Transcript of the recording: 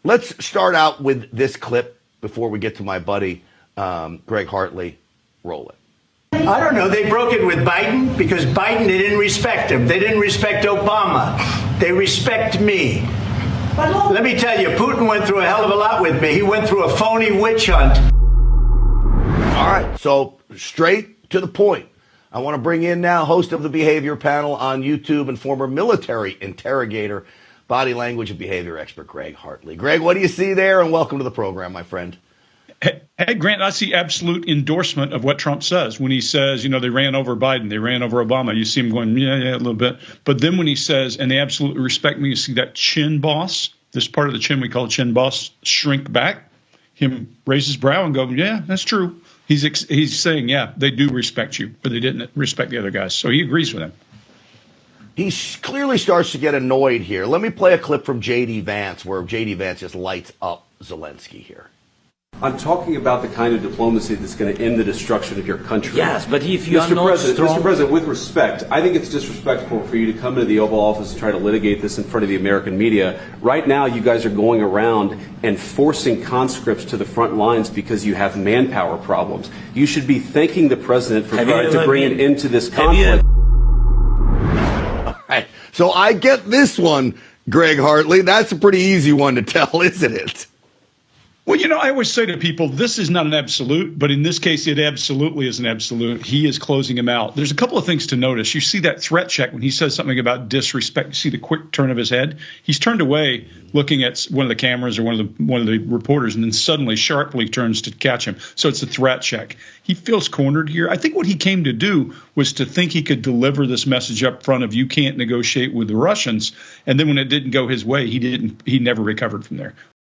Let's start out with this clip before we get to my buddy, Greg Hartley. Roll it. I don't know. They broke it with Biden because Biden, they didn't respect him. They didn't respect Obama. They respect me. Let me tell you, Putin went through a hell of a lot with me. He went through a phony witch hunt. All right, so straight to the point. I want to bring in now host of the Behavior Panel on YouTube and former military interrogator, body language and behavior expert, Greg Hartley. Greg, what do you see there? And welcome to the program, my friend. Hey, Grant, I see absolute endorsement of what Trump says when he says, you know, they ran over Biden, they ran over Obama. You see him going, yeah, a little bit. But then when he says, and they absolutely respect me, you see that chin boss, this part of the chin we call chin boss, shrink back, him raise his brow and go, yeah, that's true. He's saying, yeah, they do respect you, but they didn't respect the other guys. So he agrees with him. He clearly starts to get annoyed here. Let me play a clip from J.D. Vance where J.D. Vance just lights up Zelenskyy here. I'm talking about the kind of diplomacy that's going to end the destruction of your country. Yes, but if you are not strong... Mr. President, with respect, I think it's disrespectful for you to come into the Oval Office and try to litigate this in front of the American media. Right now, you guys are going around and forcing conscripts to the front lines because you have manpower problems. You should be thanking the President for trying to bring an end to this conflict. All right, so I get this one, Greg Hartley. That's a pretty easy one to tell, isn't it? Well, you know, I always say to people, this is not an absolute, but in this case, it absolutely is an absolute. He is closing him out. There's a couple of things to notice. You see that threat check when he says something about disrespect. You see the quick turn of his head. He's turned away looking at one of the cameras or one of the reporters, and then suddenly sharply turns to catch him. So it's a threat check. He feels cornered here. I think what he came to do was to think he could deliver this message up front of you can't negotiate with the Russians. And then when it didn't go his way, he never recovered from there.